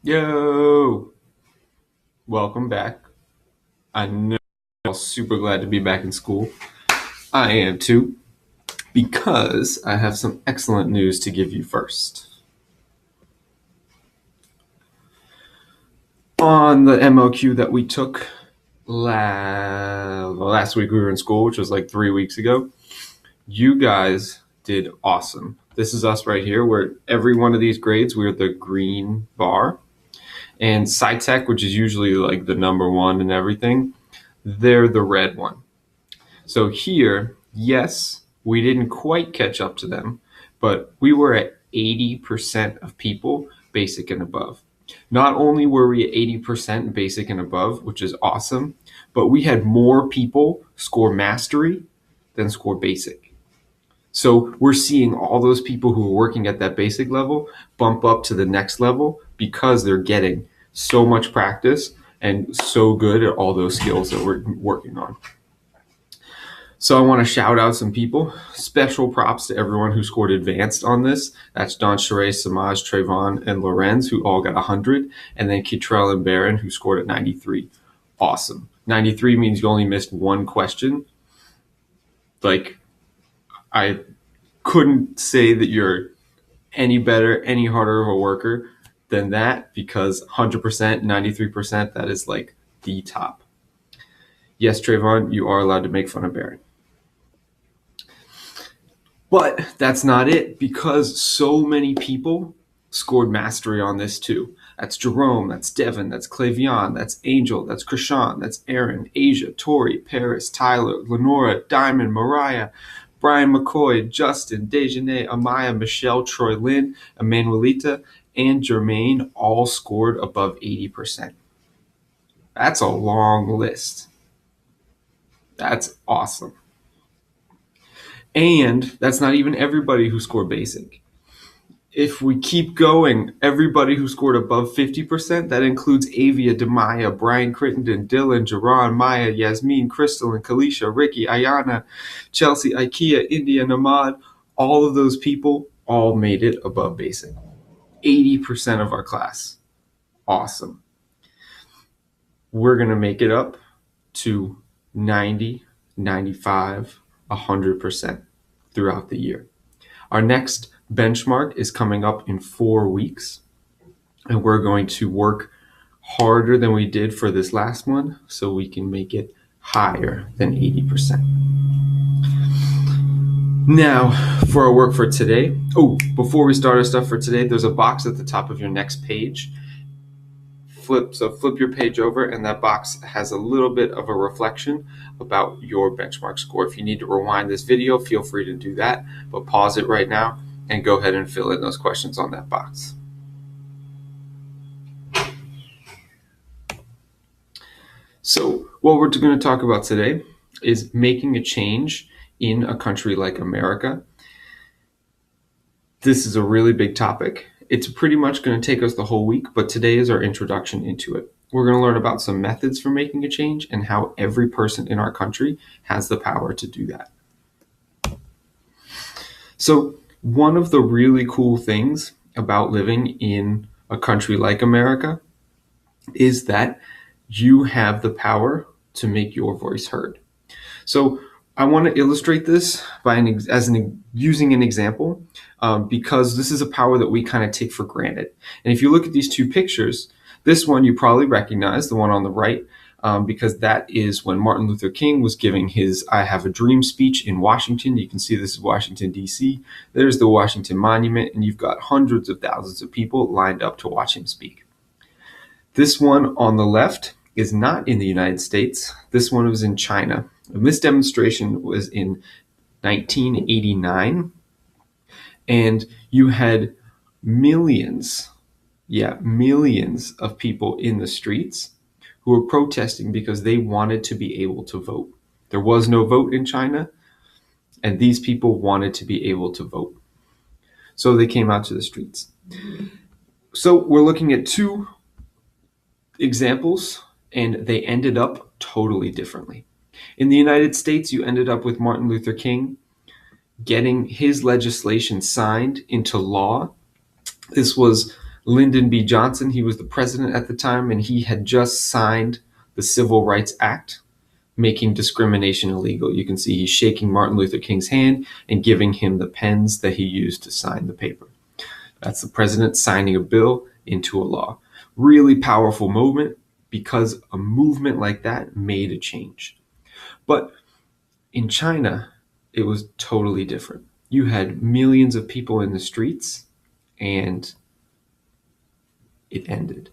Yo, welcome back. I know you're all super glad to be back in school. I am too, because I have some excellent news to give you first. On the MOQ that we took last week we were in school, which was like 3 weeks ago, you guys did awesome. This is us right here, where every one of these grades, we're the green bar. And SciTech, which is usually like the number one and everything, they're the red one. So here, yes, we didn't quite catch up to them, but we were at 80% of people basic and above. Not only were we at 80% basic and above, which is awesome, but we had more people score mastery than score basic. So we're seeing all those people who are working at that basic level bump up to the next level because they're getting so much practice and so good at all those skills that we're working on. So I want to shout out some people. Special props to everyone who scored advanced on this. That's Don Charest, Samaj, Trayvon, and Lorenz, who all got 100. And then Kitrell and Barron, who scored at 93. Awesome. 93 means you only missed one question. Like, I couldn't say that you're any better, any harder of a worker than that, because 100%, 93%, that is like the top. Yes, Trayvon, you are allowed to make fun of Barron. But that's not it, because so many people scored mastery on this too. That's Jerome, that's Devin, that's Clavion, that's Angel, that's Krishan, that's Aaron, Asia, Tori, Paris, Tyler, Lenora, Diamond, Mariah, Brian McCoy, Justin, Dejanay, Amaya, Michelle, Troy Lynn, Emanuelita, and Jermaine all scored above 80%. That's a long list. That's awesome. And that's not even everybody who scored basic. If we keep going, everybody who scored above 50%, that includes Avia, Demaya, Brian Crittenden, Dylan, Jerron, Maya, Yasmin, Crystal, and Kalisha, Ricky, Ayana, Chelsea, Ikea, India, Namad, all of those people all made it above basic. 80% of our class. Awesome. We're going to make it up to 90, 95, 100% throughout the year. Our next benchmark is coming up in 4 weeks, and we're going to work harder than we did for this last one so we can make it higher than 80%. Now, for our work for today, before we start our stuff for today, there's a box at the top of your next page. Flip your page over, and that box has a little bit of a reflection about your benchmark score. If you need to rewind this video, feel free to do that, but pause it right now and go ahead and fill in those questions on that box. So what we're going to talk about today is making a change in a country like America. This is a really big topic. It's pretty much going to take us the whole week, but today is our introduction into it. We're going to learn about some methods for making a change and how every person in our country has the power to do that. So one of the really cool things about living in a country like America is that you have the power to make your voice heard. So I want to illustrate this by using an example, because this is a power that we kind of take for granted. And if you look at these two pictures, this one you probably recognize, the one on the right, because that is when Martin Luther King was giving his I Have a Dream speech in Washington. You can see this is Washington, D.C. There's the Washington Monument, and you've got hundreds of thousands of people lined up to watch him speak. This one on the left is not in the United States. This one was in China. And this demonstration was in 1989. And you had millions of people in the streets who were protesting because they wanted to be able to vote. There was no vote in China, and these people wanted to be able to vote. So they came out to the streets. So we're looking at two examples, and they ended up totally differently. In the United States, you ended up with Martin Luther King getting his legislation signed into law. This was Lyndon B. Johnson, he was the president at the time, and he had just signed the Civil Rights Act, making discrimination illegal. You can see he's shaking Martin Luther King's hand and giving him the pens that he used to sign the paper. That's the president signing a bill into a law. Really powerful moment, because a movement like that made a change. But in China, it was totally different. You had millions of people in the streets, and it ended.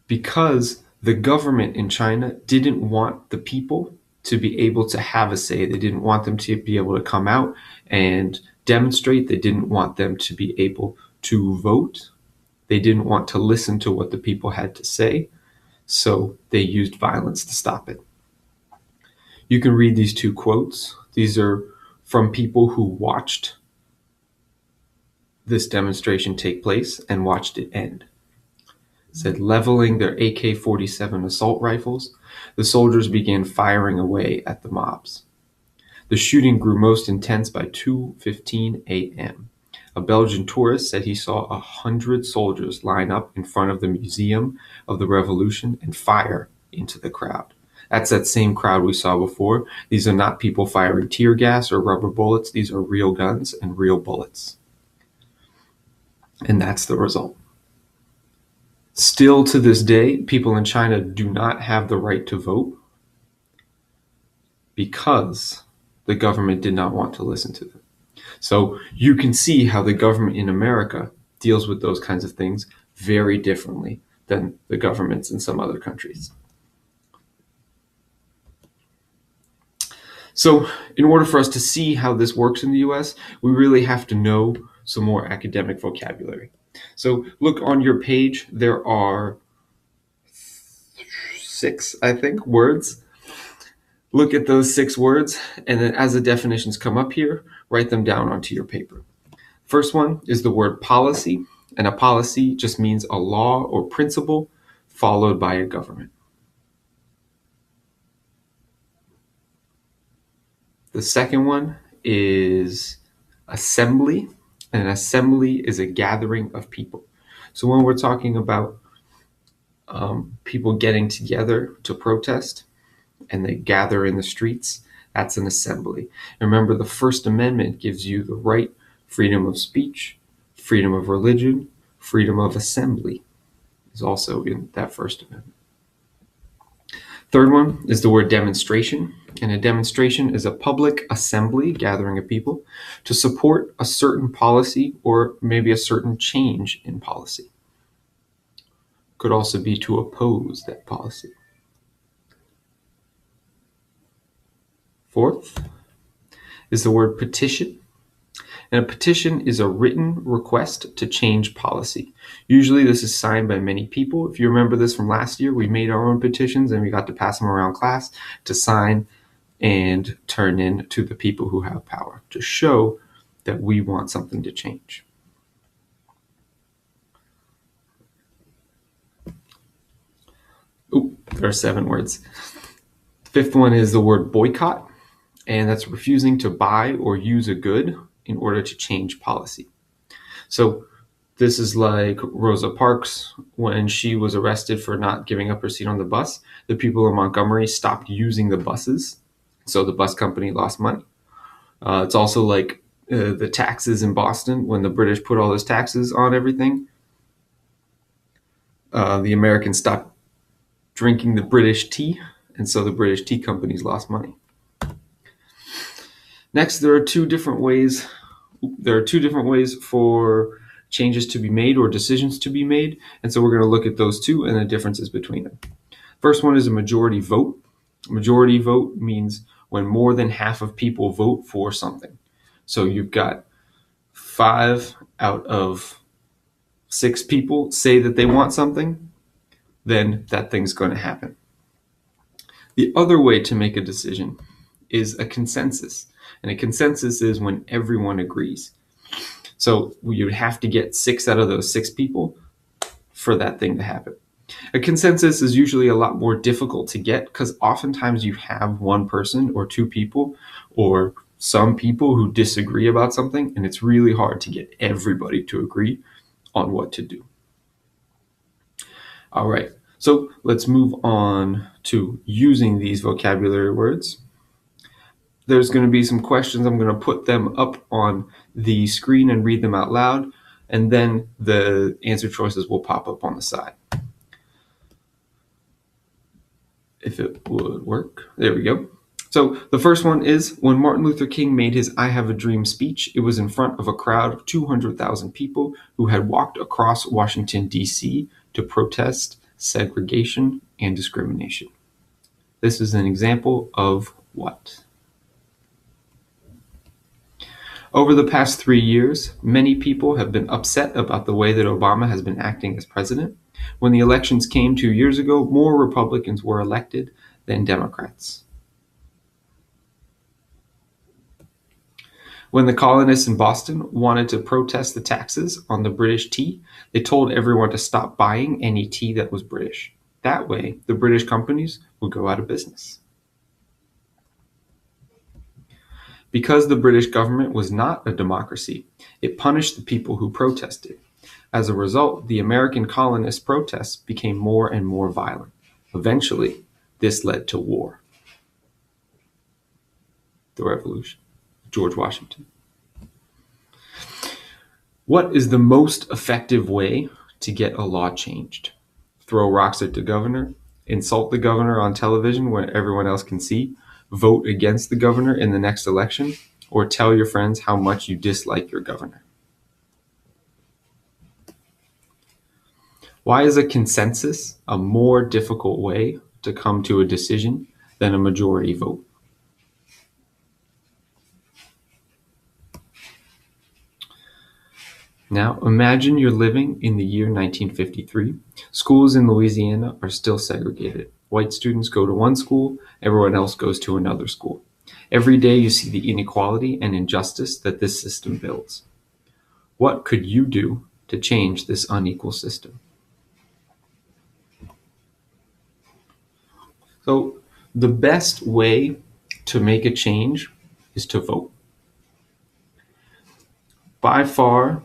Because the government in China didn't want the people to be able to have a say. They didn't want them to be able to come out and demonstrate. They didn't want them to be able to vote. They didn't want to listen to what the people had to say. So they used violence to stop it. You can read these two quotes. These are from people who watched this demonstration take place and watched it end. It said, leveling their AK-47 assault rifles, the soldiers began firing away at the mobs. The shooting grew most intense by 2:15 a.m. A Belgian tourist said he saw 100 soldiers line up in front of the Museum of the Revolution and fire into the crowd. That's that same crowd we saw before. These are not people firing tear gas or rubber bullets. These are real guns and real bullets. And that's the result. Still to this day, people in China do not have the right to vote because the government did not want to listen to them. So you can see how the government in America deals with those kinds of things very differently than the governments in some other countries. So in order for us to see how this works in the US, we really have to know some more academic vocabulary. So look on your page, there are 6, I think, words. Look at those 6 words, and then as the definitions come up here, write them down onto your paper. First one is the word policy, and a policy just means a law or principle followed by a government. The second one is assembly, and an assembly is a gathering of people. So when we're talking about people getting together to protest and they gather in the streets, that's an assembly. And remember, the First Amendment gives you the right, freedom of speech, freedom of religion, freedom of assembly is also in that First Amendment. Third one is the word demonstration. And a demonstration is a public assembly, gathering of people, to support a certain policy or maybe a certain change in policy. Could also be to oppose that policy. Fourth is the word petition. And a petition is a written request to change policy. Usually this is signed by many people. If you remember this from last year, we made our own petitions and we got to pass them around class to sign and turn in to the people who have power to show that we want something to change. Ooh, there are 7 words. The 5th one is the word boycott, and that's refusing to buy or use a good in order to change policy. So this is like Rosa Parks when she was arrested for not giving up her seat on the bus. The people in Montgomery stopped using the buses, so the bus company lost money. It's also like the taxes in Boston when the British put all those taxes on everything. The Americans stopped drinking the British tea, and so the British tea companies lost money. Next, there are two different ways for changes to be made or decisions to be made, and so we're going to look at those two and the differences between them. First one is a majority vote. Majority vote means when more than half of people vote for something. So you've got 5 out of 6 people say that they want something, then that thing's going to happen. The other way to make a decision is a consensus. And a consensus is when everyone agrees. So you would have to get 6 out of those 6 people for that thing to happen. A consensus is usually a lot more difficult to get because oftentimes you have one person or 2 people or some people who disagree about something, and it's really hard to get everybody to agree. on what to do. All right, so let's move on to using these vocabulary words. There's going to be some questions. I'm going to put them up on the screen and read them out loud, and then the answer choices will pop up on the side. If it would work. There we go. So the first one is, when Martin Luther King made his I Have a Dream speech, it was in front of a crowd of 200,000 people who had walked across Washington, D.C. to protest segregation and discrimination. This is an example of what? Over the past 3 years, many people have been upset about the way that Obama has been acting as president. When the elections came 2 years ago, more Republicans were elected than Democrats. When the colonists in Boston wanted to protest the taxes on the British tea, they told everyone to stop buying any tea that was British. That way, the British companies would go out of business. Because the British government was not a democracy, it punished the people who protested. As a result, the American colonist protests became more and more violent. Eventually, this led to war. The Revolution. George Washington. What is the most effective way to get a law changed? Throw rocks at the governor, insult the governor on television where everyone else can see, vote against the governor in the next election, or tell your friends how much you dislike your governor? Why is a consensus a more difficult way to come to a decision than a majority vote? Now, imagine you're living in the year 1953. Schools in Louisiana are still segregated. White students go to one school, everyone else goes to another school. Every day you see the inequality and injustice that this system builds. What could you do to change this unequal system? So, the best way to make a change is to vote. By far,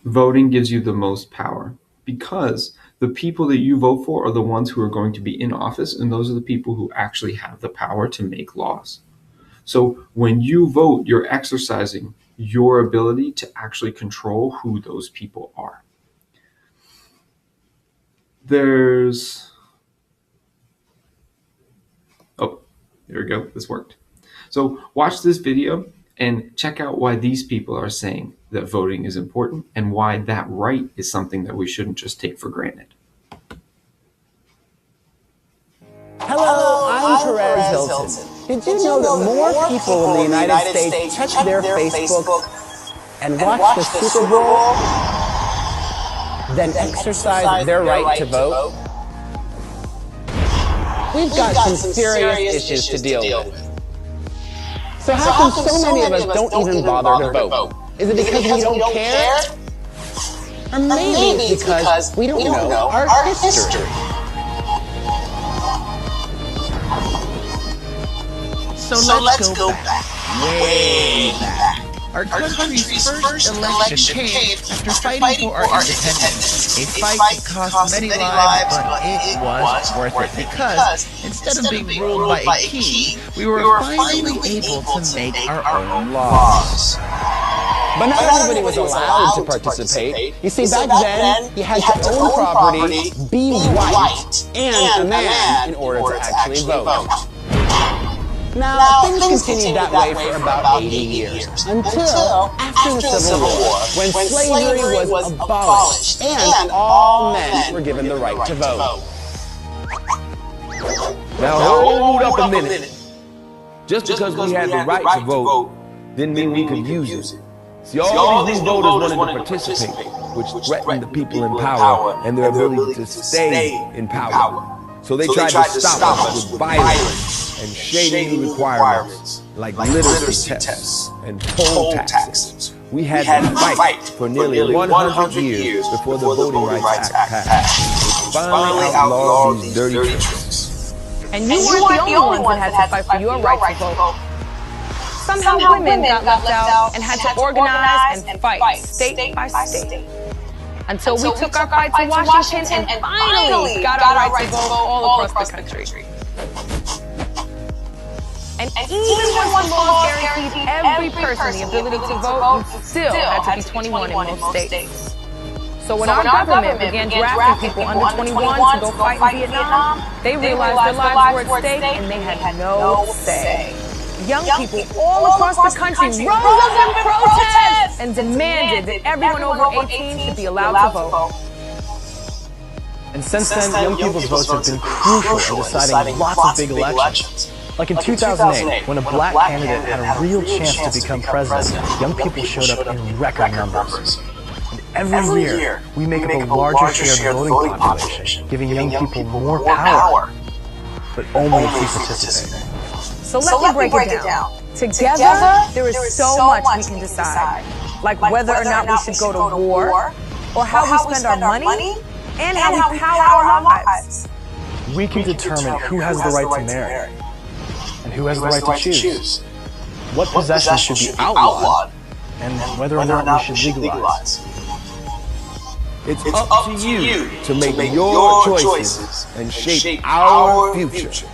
voting gives you the most power because the people that you vote for are the ones who are going to be in office, and those are the people who actually have the power to make laws. So when you vote, you're exercising your ability to actually control who those people are. There we go, this worked. So watch this video and check out why these people are saying that voting is important and why that right is something that we shouldn't just take for granted. Hello, I'm Perez Hilton. Did you know that more people in the United States check their Facebook and watch the Super Bowl than exercise their right to vote? We've got some serious issues to deal with. So how come so many of us don't even bother to vote? Is it because we don't care? Or maybe it's because we don't know our history. So let's go back, way back. Our country's first election came after fighting for our independence. A fight that cost many lives, but it was worth it because instead of being ruled by a king, we were finally able to make our own laws. But not everybody was allowed to participate. You see, back then, you had to own property, be white, and a man in order to actually vote. Now, things continued that way for about 80 years, until after the Civil War, when slavery was abolished and all men were given the right to vote. Now hold up a minute. Just because we had the right to vote didn't mean we could use it. See, all these new voters wanted to participate, which threatened the people in power and their ability to stay in power. So they tried to stop us with violence and shady new requirements like literacy tests and poll taxes. We had to fight for nearly 100 years before the Voting Rights Act passed, which finally outlawed these dirty tricks. And you weren't the only ones that had to fight for your right to vote. Somehow women got left out and had to organize and fight state by state. until we took our fight to Washington and finally got our right to vote all across the country. And even once the laws guaranteed every person the ability to vote, you still had to be 21 in most states. So when our government began drafting people under 21 to go fight in Vietnam, they realized their lives were at stake and they had no say. Young people all across the country rose up in protest and demanded that everyone over 18 should be allowed to vote. And since then, young people's votes have been crucial in deciding lots of big elections. Like in 2008, when a black candidate had a real chance to become president, young people showed up in record numbers. And every year, we make up a larger share of the voting population, giving young people more power, but only if we participate. So let me break it down. Together, there is so much we can decide, like whether or not we should go to war, or how we spend our money, and how we power our lives. We can determine who has the right to marry, and who has the right to choose, what possessions should be outlawed, and whether or not we should legalize. It's up to you to make your choices and shape our future.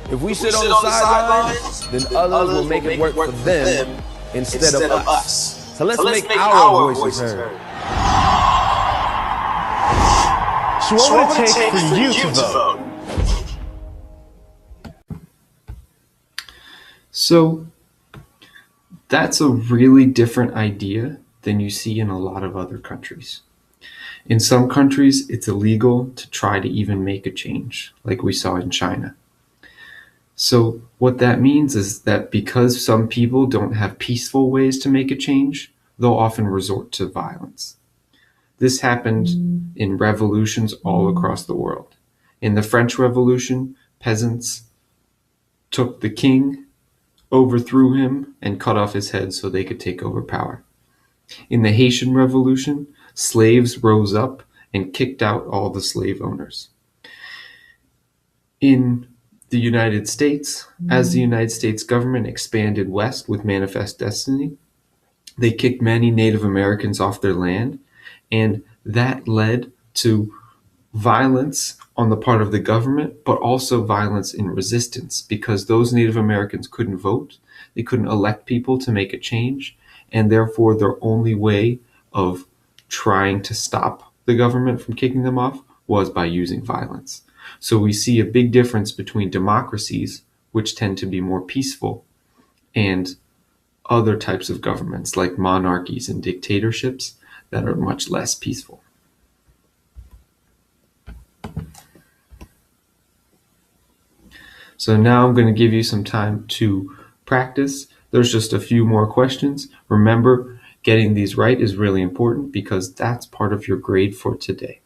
If we sit on the sidelines, then others will make it work for them instead of us. So let's make our voices heard. So what would it take for you to vote? So that's a really different idea than you see in a lot of other countries. In some countries, it's illegal to try to even make a change, like we saw in China. So what that means is that because some people don't have peaceful ways to make a change, they'll often resort to violence. This happened in revolutions all across the world. In the French Revolution, peasants took the king, overthrew him, and cut off his head so they could take over power. In the Haitian Revolution, slaves rose up and kicked out all the slave owners. In the United States, as the United States government expanded west with Manifest Destiny, they kicked many Native Americans off their land, and that led to violence on the part of the government, but also violence in resistance, because those Native Americans couldn't vote, they couldn't elect people to make a change, and therefore their only way of trying to stop the government from kicking them off was by using violence. So we see a big difference between democracies, which tend to be more peaceful, and other types of governments like monarchies and dictatorships that are much less peaceful. So now I'm going to give you some time to practice. There's just a few more questions. Remember, getting these right is really important because that's part of your grade for today.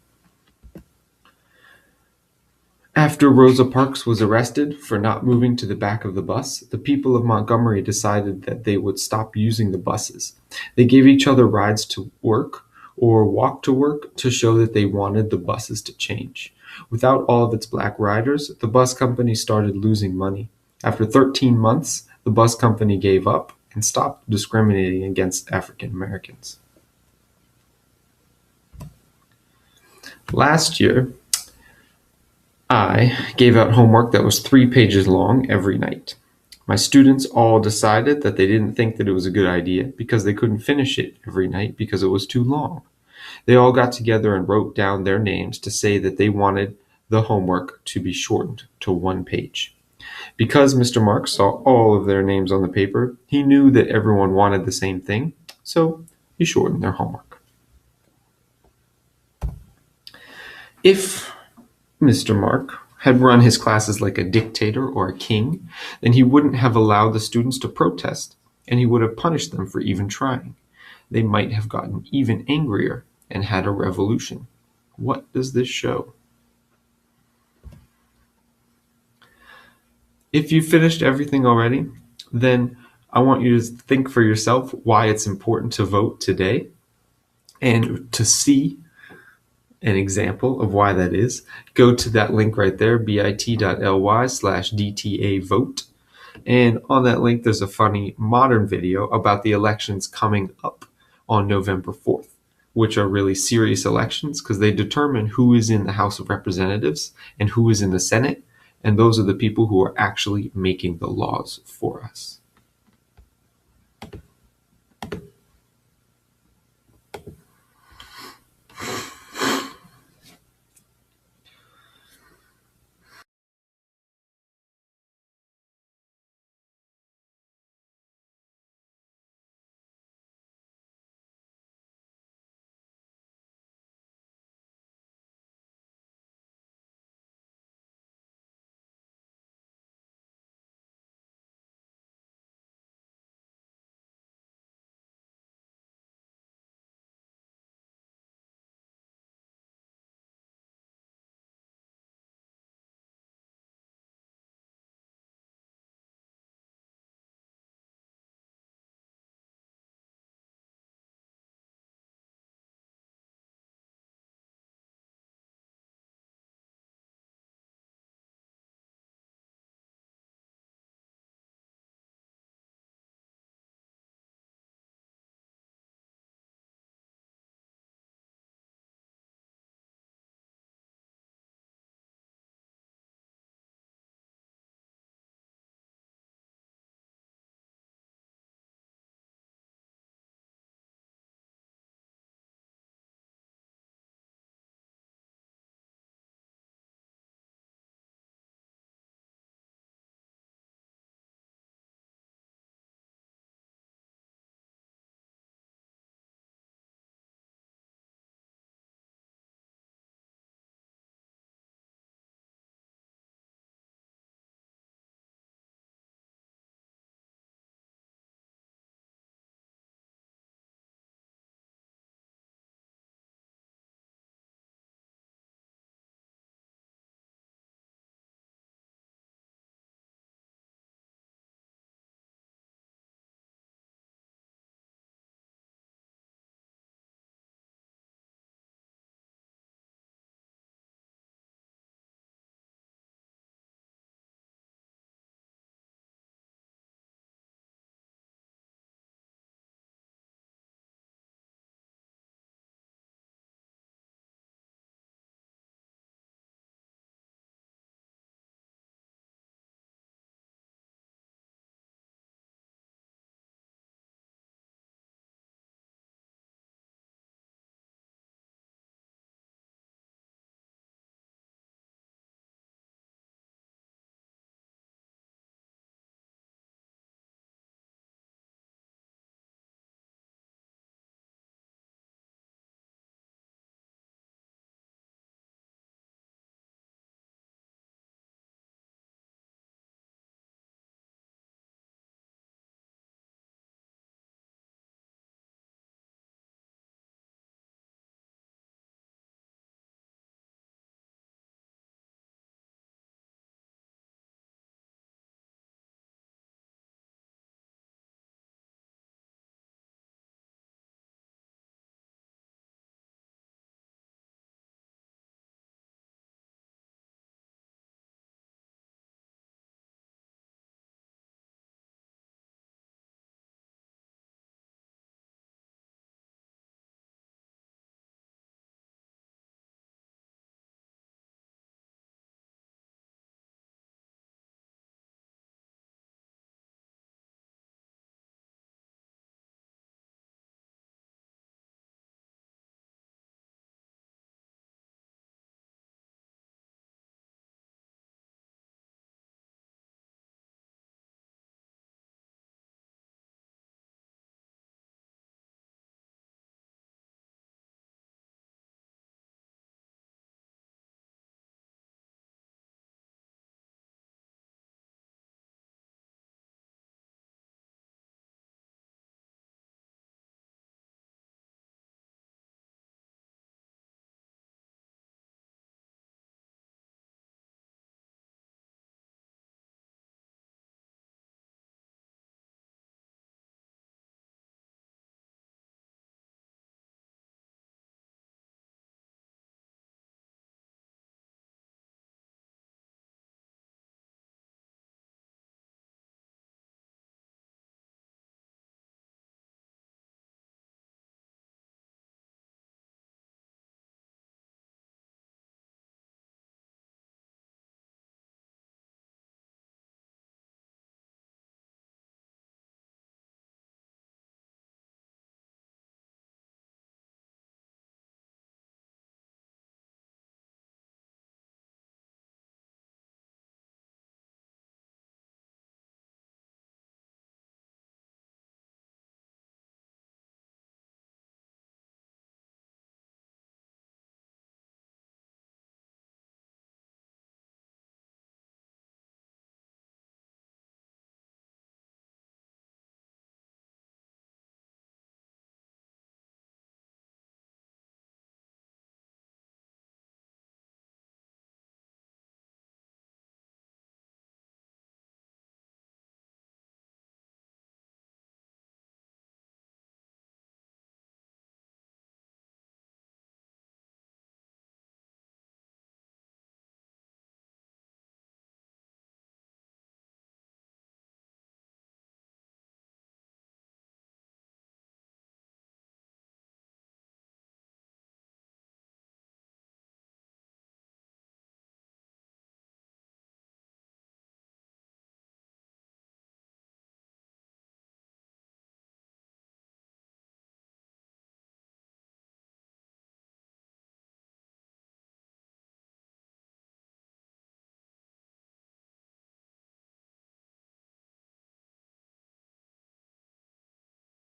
After Rosa Parks was arrested for not moving to the back of the bus, the people of Montgomery decided that they would stop using the buses. They gave each other rides to work or walk to work to show that they wanted the buses to change. Without all of its black riders, the bus company started losing money. After 13 months, the bus company gave up and stopped discriminating against African Americans. Last year, I gave out homework that was 3 pages long every night. My students all decided that they didn't think that it was a good idea because they couldn't finish it every night because it was too long. They all got together and wrote down their names to say that they wanted the homework to be shortened to 1 page. Because Mr. Marks saw all of their names on the paper, he knew that everyone wanted the same thing, so he shortened their homework. If Mr. Mark had run his classes like a dictator or a king, then he wouldn't have allowed the students to protest, and he would have punished them for even trying. They might have gotten even angrier and had a revolution. What does this show? If you finished everything already, then I want you to think for yourself why it's important to vote today, and to see an example of why that is, go to that link right there, bit.ly/DTA vote. And on that link, there's a funny modern video about the elections coming up on November 4th. which are really serious elections because they determine who is in the House of Representatives and who is in the Senate. And those are the people who are actually making the laws for us.